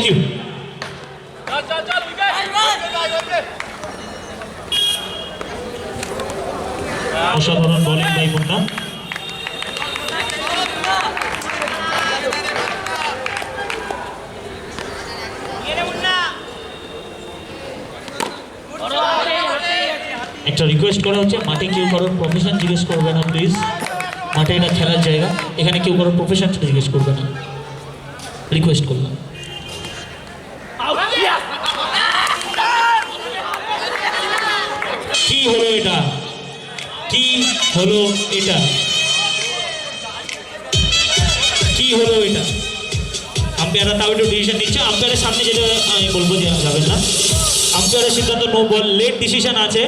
Thank you. অসাধারণ bowling by Munna. একটা request করা হচ্ছে, মাঠে কেউ কারোর প্রফেশন জিজ্ঞেস করবে না প্লিজ। মাঠে এটা খেলার জায়গা, এখানে কেউ কারোর প্রফেশন জিজ্ঞেস করবে না, রিকোয়েস্ট করলাম। কি হলো এটা, কি হলো এটা, কি হলো এটা? আম্পায়াররা তাও একটু ডিসিশন নিচ্ছে। আম্পায়ারের সামনে যেটা আমি বলবো যে যাবেন না, আম্পায়ারের সিদ্ধান্ত নো বল, লেট ডিসিশন আছে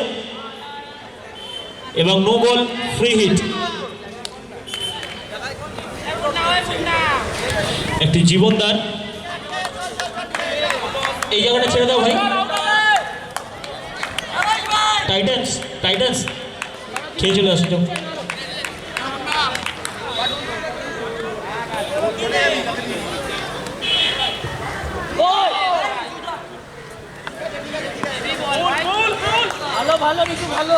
এবং নো বল ফ্রি হিট। একটি জীবনদান, এই জায়গাটা ছেড়ে দাও ভাই। টাইটান্স, টাইটান্স খেয়ে চলে আসো। ভালো ভালো কিছু ভালো।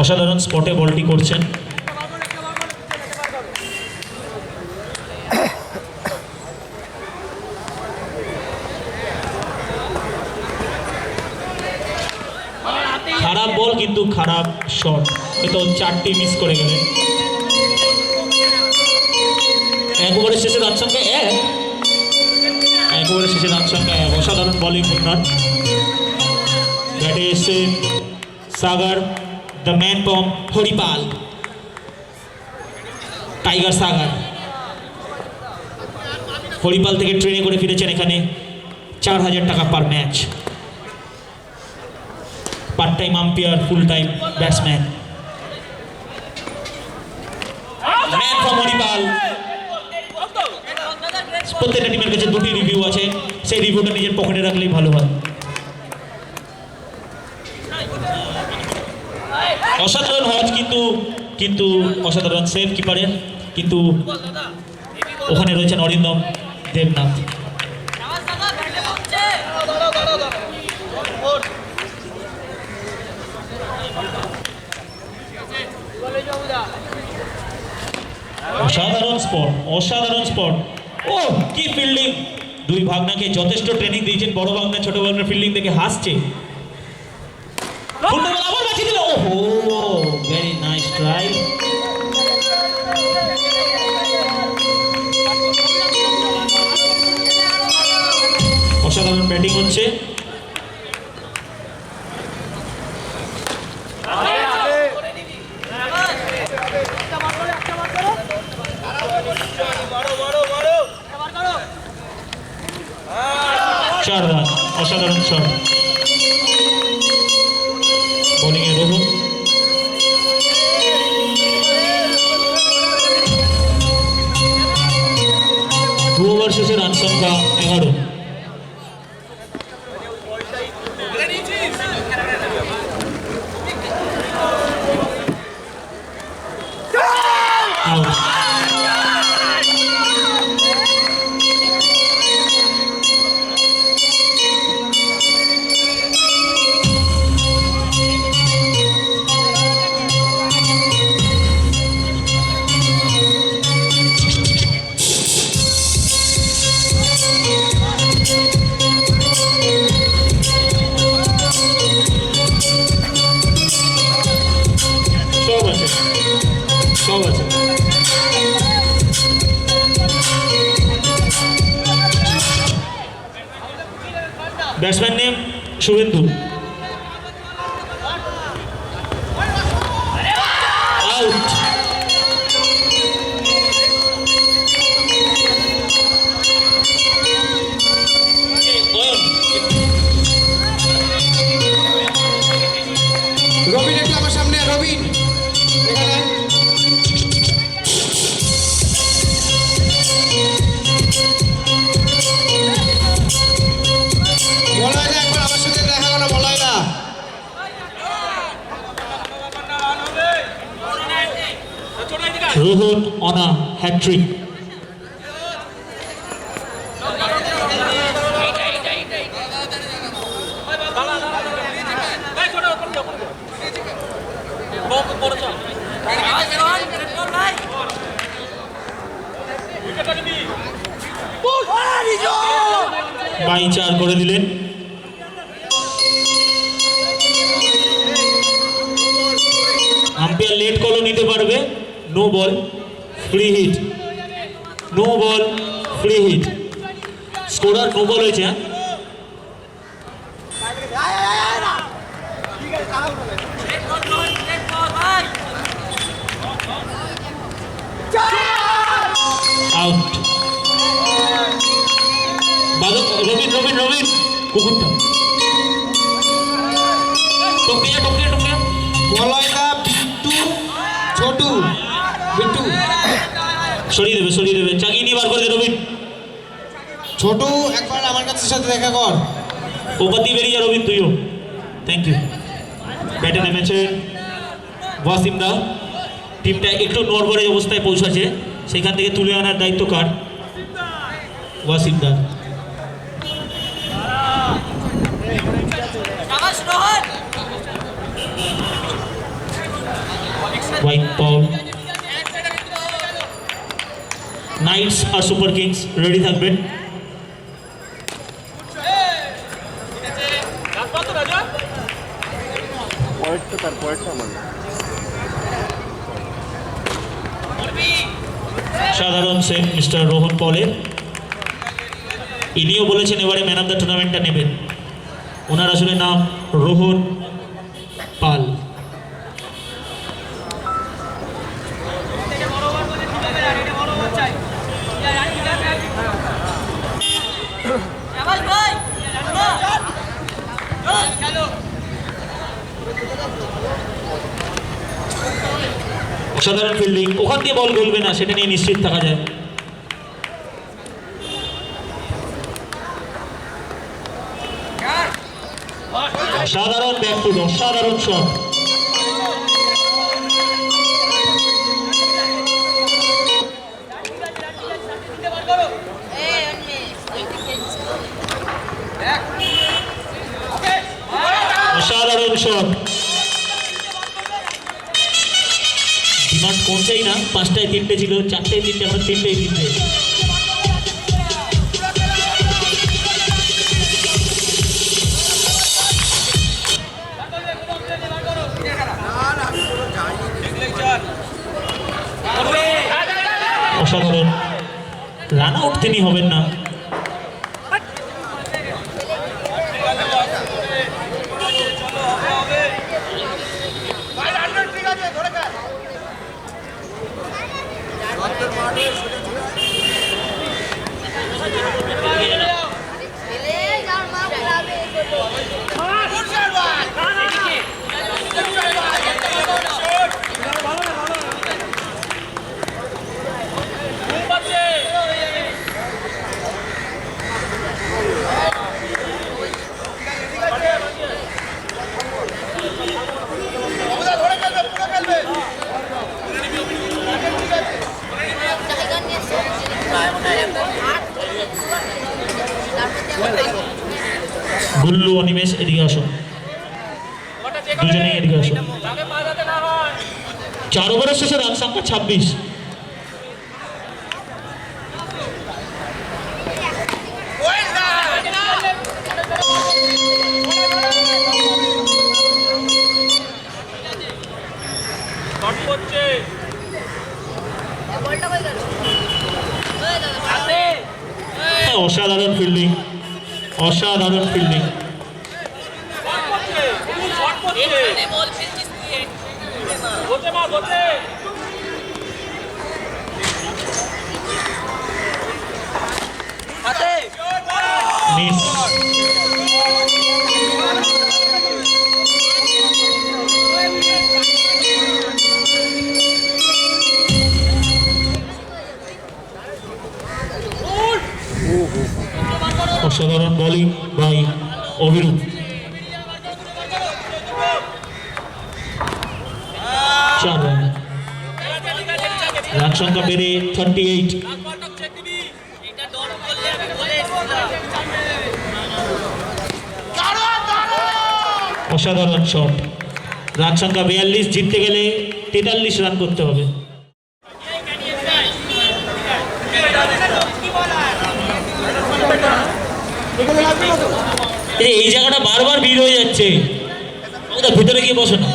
অসাধারণ স্পটে বলটি করছেন। খারাপ বল কিন্তু খারাপ শট, হয়তো 4টি মিস করে গেলেন। এক ওভারের শেষে রান সংখ্যা 1, এক ওভারের শেষে রান সংখ্যা 1। অসাধারণ বলিং মুন্নার। ব্যাটে এসে Sagar, the man from Haripal, tiger Sagar. Haripal থেকে ট্রেনে করে ফিরেছেন এখানে, 4000 টাকা per match. Part time umpire, full time batsman. Man from Haripal. প্রত্যেকটা টিমের কাছে 2টি রিভিউ আছে, সেই রিভিউটা নিজের পকেটে রাখলেই ভালো হয়। অসাধারণ হজ, কিন্তু অসাধারণ সেভ কিপারের, কিন্তু ওখানে রয়েছেন অরিন্দম দেবনাথ। অসাধারণ স্পট, অসাধারণ স্পট। ও কি ফিল্ডিং! দুই ভাগনাকে যথেষ্ট ট্রেনিং দিয়েছেন, বড় ভাগনা ছোট ভাগনার ফিল্ডিং দেখে হাসছে। আবার বাঁচিয়ে দিল। ওহো, ভেরি নাইস ট্রাই। অসাধারণ ব্যাটিং হচ্ছে। চার রান, অসাধারণ শট। বোলিং এ রোহন। 2 ওভার শেষে রান সংখ্যা 11। সব আছে। ব্যাটসম্যান নেম শুভেন্দু। আউট। রবিন একটু আমার সামনে, রবিন এখানে। on a hat trick. Bye 4 করে দিলেন। আম্পায়ার লেট কলও নিতে পারবে। No ball, free hit. No ball, free hit. Scorer no ball হয়েছে। আউট। রবিন রবিন রবিন কুকুরটা টপকিয়া টপকিয়া টপকিয়া। মলয়দা বিট্টু ছোটু বিট্টু সরিয়ে দেবে চাকিয়ে নিয়ে বার করে দে রবিন। ছোটু একবার আমার কাছে সাথে দেখা কর। ওপর দিয়ে বেরিয়ে যা রবিন তুইও। Thank you. ব্যাটে নেমেছেন ওয়াসিম দা। টিমটা একটু নড়বড়ে অবস্থায় পৌঁছাচ্ছে, সেখান থেকে তুলে আনার দায়িত্ব কার? ওয়াসিম দা। White ball. নাইটস আর সুপার কিংস রেডি থাকবেন। সাধারণ সেন মিস্টার রোহন পলের। ইনিও বলেছেন এবারে ম্যান অফ দ্য টুর্নামেন্টটা নেবেন। ওনার আসলে নাম রোহন পাল। অসাধারণ ফিল্ডিং। ওখান দিয়ে বল গলবে না সেটা নিয়ে নিশ্চিত থাকা যায়। অসাধারণ ব্যাকফুট, অসাধারণ শট। অসাধারণ শট। ডিমান্ড পৌঁছেই না। 5টায় 3টে ছিল, 4টায় 3টে, আমরা 3টায় 3টে। অসাধারণ। রান আউট তিনি হবেন না। গুল্লু অনিমেষ এদিকে আসো, দুজনেই এদিকে আসো। 4 ওভারের শেষে রান সংখ্যা 26। অসাধারণ ফিল্ডিং, অসাধারণ ফিল্ডিং। মিস। অসাধারণ bowling by Abhirup. 4 run. Run সংখ্যা বেড়ে 38। অসাধারণ শট। রান সংখ্যা 42, জিততে গেলে 43 রান করতে হবে। এই জায়গাটা বারবার ভিড় হয়ে যাচ্ছে, ভিতরে গিয়ে বসো না।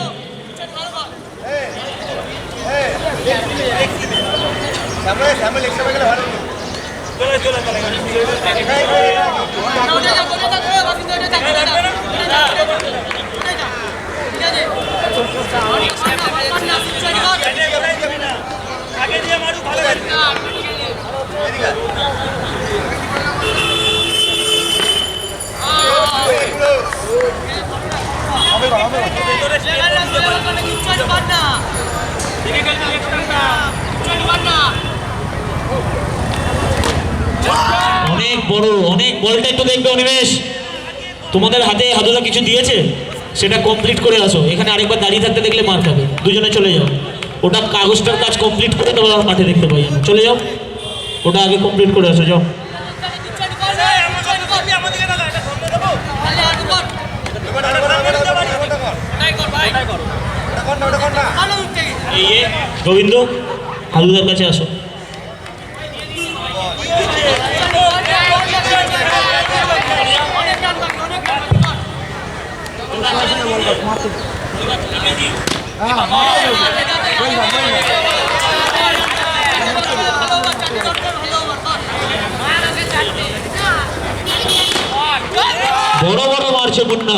অনেক বড়, অনেক বলটা একটু দেখবে অনিমেষ। তোমাদের হাতে হাদুদা কিছু দিয়েছে, সেটা কমপ্লিট করে আসো। এখানে আরেকবার দাঁড়িয়ে থাকতে দেখলে মার খাবে, দুজনে চলে যাও। ওটা কাগজটার কাজ কমপ্লিট করে তোমার মাঠে দেখতে পাই, চলে যাও। ওটা আগে কমপ্লিট করে আসো, যাও। গোবিন্দ, হাদুদার কাছে আসো। বড় বড় মারছে মুন্না।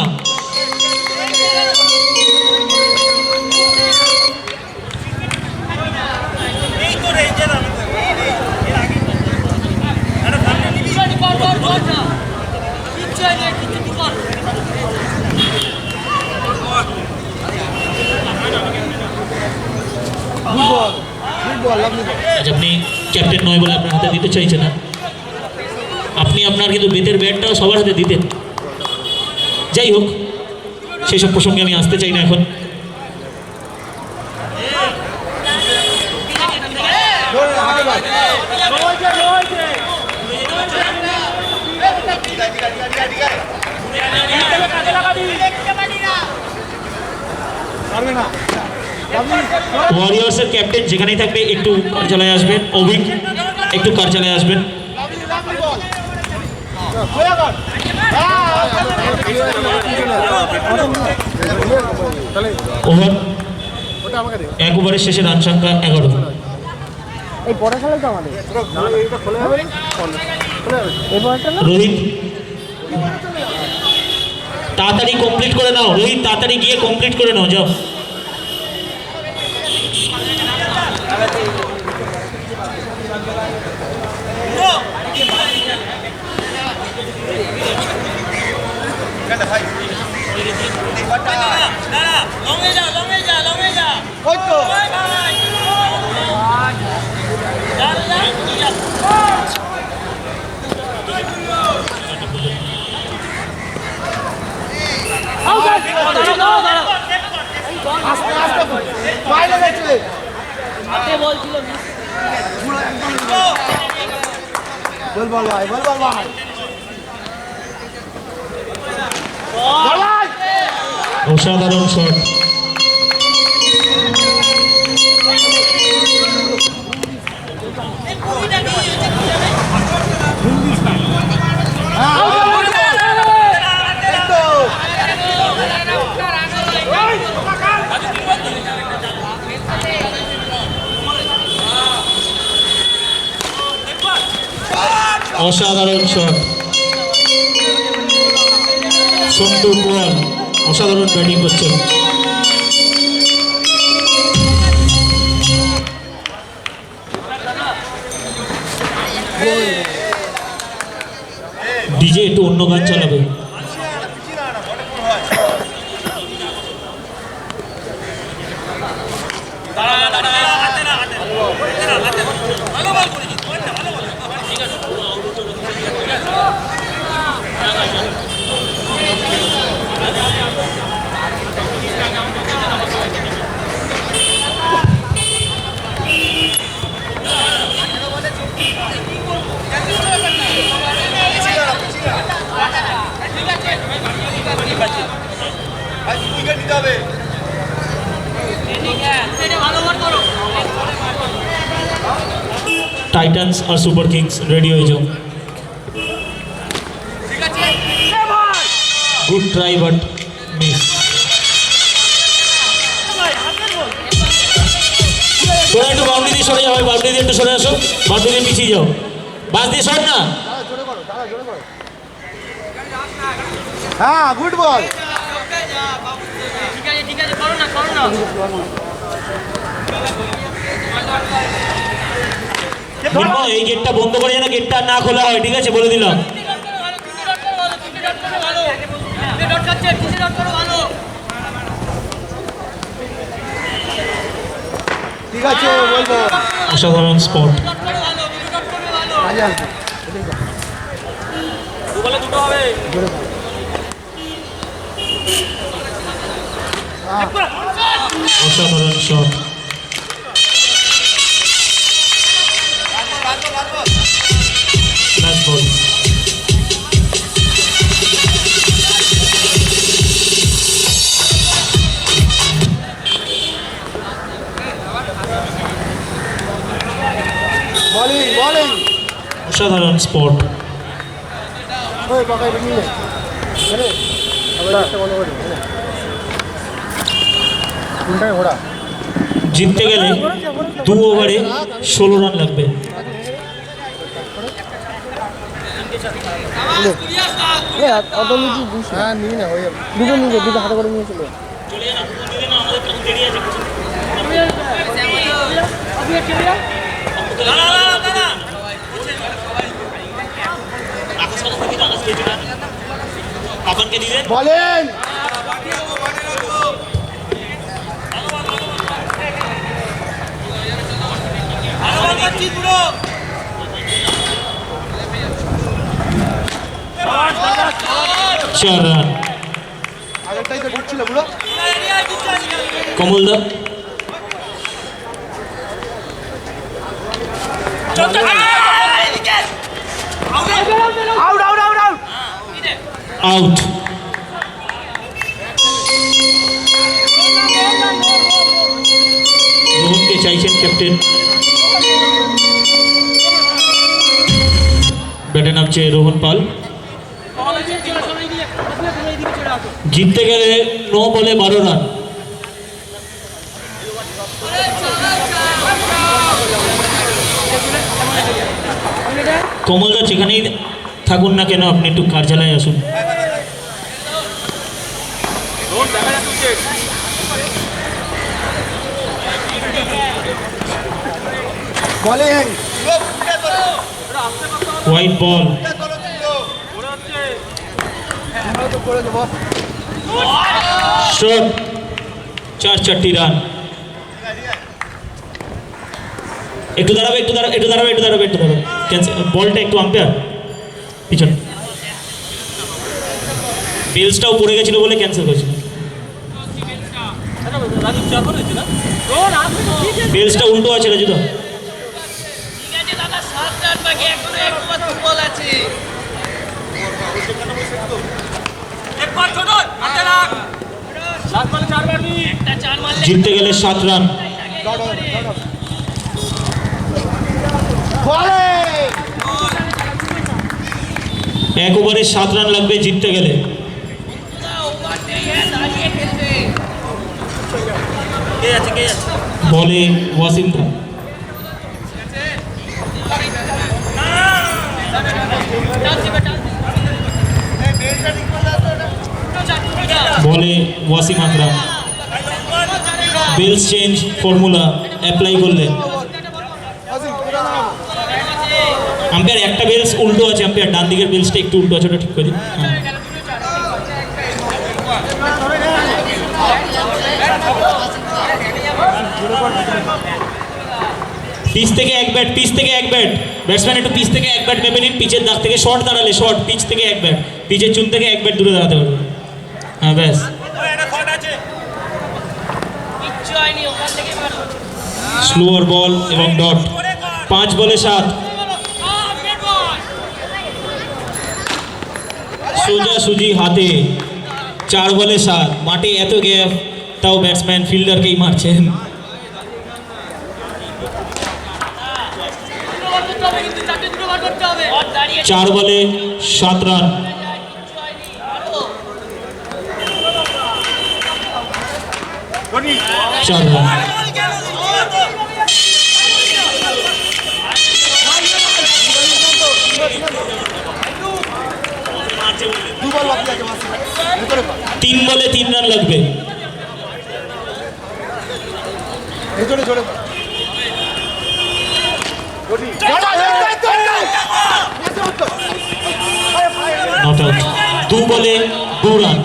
আপনি ক্যাপ্টেন নয় বলে আপনার হাতে দিতে চাইছে না। আপনি আপনার কিন্তু বেতের ব্যাটটাও সবার হাতে দিতেন। যাই হোক, সেই সব প্রসঙ্গে আমি আসতে চাই না এখন। ওয়ারিয়র্সের ক্যাপ্টেন যেখানেই থাকবে একটু কার্যালয়ে আসবেন। অভিক, একটু কার্যালয়ে আসবেন। ওভার, এক ওভারের শেষে রান সংখ্যা 11। রোহিত, তাড়াতাড়ি কমপ্লিট করে নাও। রোহিত, তাড়াতাড়ি গিয়ে কমপ্লিট করে নাও, যাও। অসাধারণ শট। অসাধারণ শট। সন্তু পোয়াল অসাধারণ ব্যাটিং করছেন। ডিজে একটু অন্য গান চালাবে। টাইটান্স আর সুপার কিংস রেডি হয়ে যাও। Good try but miss. তোরা একটু বাউন্ডারি দিয়ে সরে যাও, বাউন্ডারি দিয়ে একটু সরে আসো, বাউন্ডারি দিয়ে পিছিয়ে যাও, বাস দিয়ে সর না। হ্যাঁ গুড বল। এই গেটটা বন্ধ করে যেন গেটটা না খোলা হয়, ঠিক আছে, বলে দিলাম। ঠিক আছে বলবো। অসাধারণ স্পট। অসাধারণ শট। নাইস বল। Bowling bowling. অসাধারণ স্পট। ওই বাকাই নিয়ে আরে আবার একটা বল করে কোনটায় ঘোড়া। জিততে গেলে 2 ওভারে 16 রান লাগবে। হ্যাঁ নিয়ে না হয়ে যাবে। দুটো হাতে করে নিয়েছিল। বলেন চার রান। আগেরটাই তো ঢুকছিল পুরো। কমল দা আউট। রোহনকে চাইছেন ক্যাপ্টেন। ব্যাটে নামছে রোহন পাল। জিততে গেলে 9 বলে 12 রান। কমলদা যেখানেই থাকুন না কেন, আপনি একটু কার্যালয়ে আসুন। বলেন হোয়াইট বল। করে দেবো। শট। 4 রান। একটু দাঁড়াবে, একটু দাঁড়াবে, একটু দাঁড়াবে, একটু দাঁড়াবে, একটু দাঁড়াবে। ক্যান্সেল বলটা একটু আম্পায়ার পিছন। বেলসটাও পড়ে গেছিল বলে ক্যান্সেল হয়েছিল। বেলসটা উল্টো আছে রাজু দা। জিততে গেলে 7 রান। বলেন 1 ওভারে 7 রান লাগবে জিততে গেলে। বলে ওয়াসিম খান। বলে ওয়াসিম আকরাম। বেলস চেঞ্জ ফর্মুলা অ্যাপ্লাই করলে আম্পায়ার একটা বেলস উল্টো আছে, আম্পায়ার ডান দিকের বেলসটা একটু উল্টো আছে, ওটা ঠিক করে দিন। হ্যাঁ পিচ থেকে 1 ব্যাট, পিচ থেকে 1 ব্যাট। ব্যাটসম্যান একটু পিচ থেকে 1 ব্যাট মেপে নিন। পিচের দাগ থেকে শর্ট দাঁড়ালে শর্ট, পিচ থেকে 1 ব্যাট, পিচের চুন থেকে 1 ব্যাট দূরে দাঁড়াতে হবে। হ্যাঁ ব্যাস। স্লোয়ার বল এবং ডট। 5 বলে 7। সোজা সুজি হাতে 4 বলে 7। মাঠে এত গ্যাপ, তাও ব্যাটসম্যান ফিল্ডারকেই মারছেন। চার বলে 7 রান। চার রান। দুবার বাকি আছে মাসি ভিতরে পা 3 বলে 3 রান লাগবে। ভিতরে জোরে পা গনি নট আউট। 2 বলে 2 রান।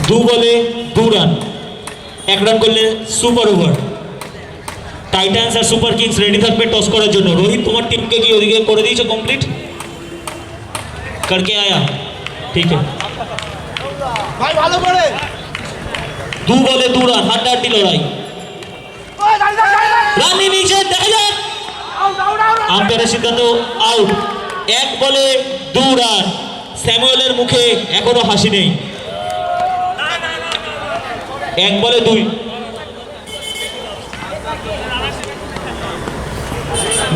দু বলে 2 রান। 1 রান করলে সুপার ওভার। টাইটান্স আর সুপার কিংস রেডি থাকবে টস করার জন্য। রোহিত, তোমার টিমকে কি ওদিকে করে দিয়েছো কমপ্লিট? করকে আয়া, ঠিক আছে। ভাই ভালো করে 2 বলে 2 রান, হাড্ডাহাড্ডি লড়াই। রান নিচে দেখা যাক, আম্পায়ারের সিদ্ধান্ত আউট। 1 বলে 2 রান। স্যামুয়েলের মুখে এখনো হাসি নেই। 1 বলে 2।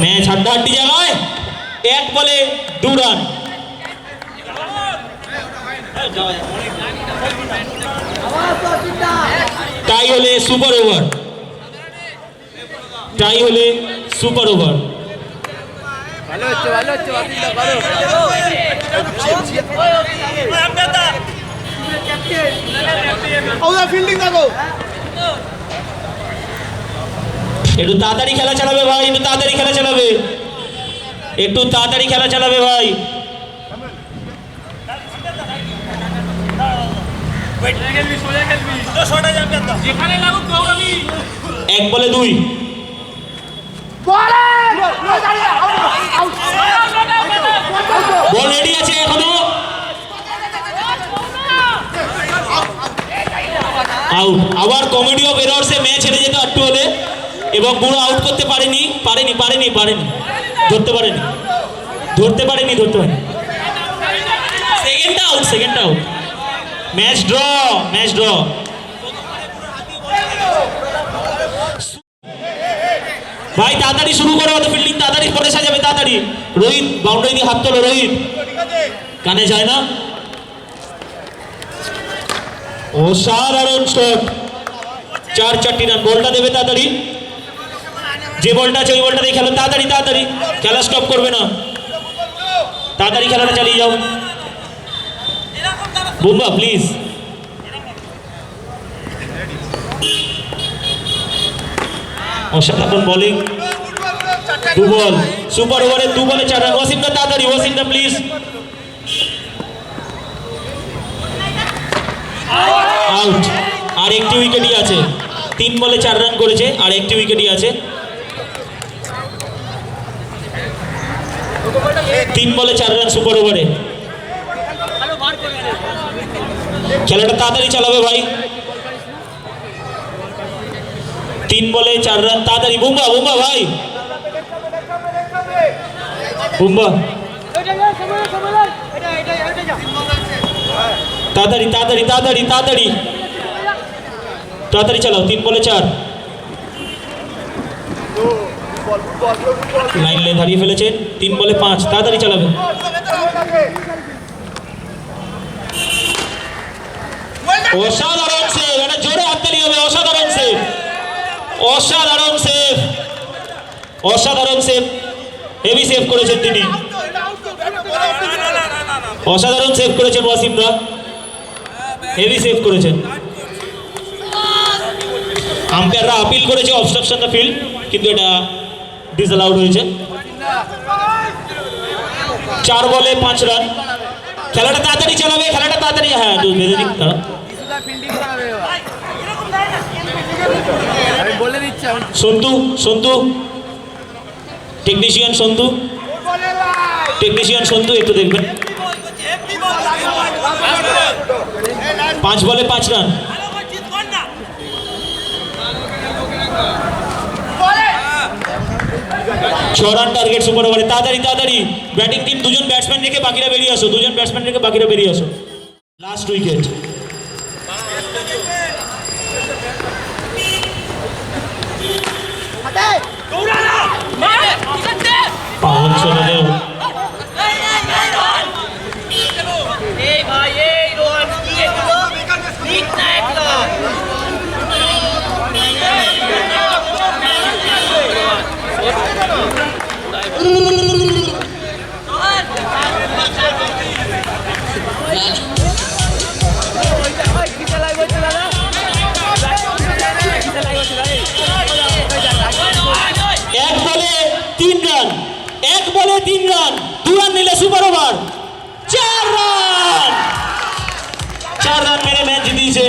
ম্যাচ হাড্ডাহাড্ডি জায়গায়। 1 বলে 2 রান। টাই হলে সুপার ওভার। টাই হলে সুপার ওভার। ভালো হচ্ছে ভালো ওরা ফিল্ডিং দেখো একটু তাড়াতাড়ি খেলা চালাবে ভাই, একটু তাড়াতাড়ি খেলা চালাবে, একটু তাড়াতাড়ি খেলা চালাবে ভাই। 1 বলে 2। বল রেডি আছে এখনো। আউট। আবার কমেডি অফ এরর্সে ম্যাচ হেরে যেত একটু হলে, এবং পুরো আউট করতে পারেনি। ধরতে পারেনি। Second out. Match draw. ভাই তাড়াতাড়ি শুরু করো, তো ফিল্ডিং তাড়াতাড়ি করে সাজাবে তাড়াতাড়ি। রোহিত বাউন্ডারি দিয়ে হাত তোলো। রোহিত কানে যায় না। অসাধারণ শট। 4 রান। বলটা দেবে তাড়াতাড়ি, যে বলটা আছে ওই বলটা দিয়ে খেলো তাড়াতাড়ি। খেলা স্টপ করবে না, তাড়াতাড়ি খেলাটা চালিয়ে যাও। বুম্বা প্লিজ। অসাধারণ বোলিং। 2 বল সুপার ওভারে 2 বলে 4 রান। ওয়াসিমদা তাড়াতাড়ি, ওয়াসিমদা প্লিজ। আউট। আর একটি উইকেটই আছে। 3 বলে 4 রান করেছে, আর একটি উইকেটই আছে। 3 বলে 4 রান সুপার ওভারে। খেলাটা তাড়াতাড়ি চালাবে ভাই। 3 বলে 4 রান তাড়াতাড়ি। বুম্বা ভাই, বুম্বা তাড়াতাড়ি চালাও। 3 বলে 4। লাইন হারিয়ে ফেলেছেন। 3 বলে 5। তাড়াতাড়ি চালাবে। অসাধারণ সেভ, এটা জোরে হাততালি হবে। অসাধারণ সেভ। হেভি সেভ করেছেন তিনি। অসাধারণ সেভ করেছেন ওয়াসিমরা, হেভি সেভ করেছেন। আম্পায়াররা আপিল করেছে অবস্ট্রাকশন দ্য ফিল্ড, কিন্তু এটা ডিসঅ্যালাউড হয়েছে। 4 বলে 5 রান। খেলাটা তাড়াতাড়ি চালাবে, হ্যাঁ বেঁধে দিক তারা। সন্তু টেকনিশিয়ান সন্তু একটু দেখবেন। 5 বলে 5 রান। ছ রান টার্গেট সুপার ওভারে। তাড়াতাড়ি তাড়াতাড়ি ব্যাটিং টিম দুজন ব্যাটসম্যান রেখে বাকিরা বেরিয়ে আসো, দুজন ব্যাটসম্যান রেখে বাকিরা বেরিয়ে আসো। Last wicket. পাওয়ার চলে যাও। এক বলে 3 রান, 1 বলে 3 রান, 2 রান নিলে সুপার ওভার। 4 রান মেরে ম্যাচ জিতিয়েছে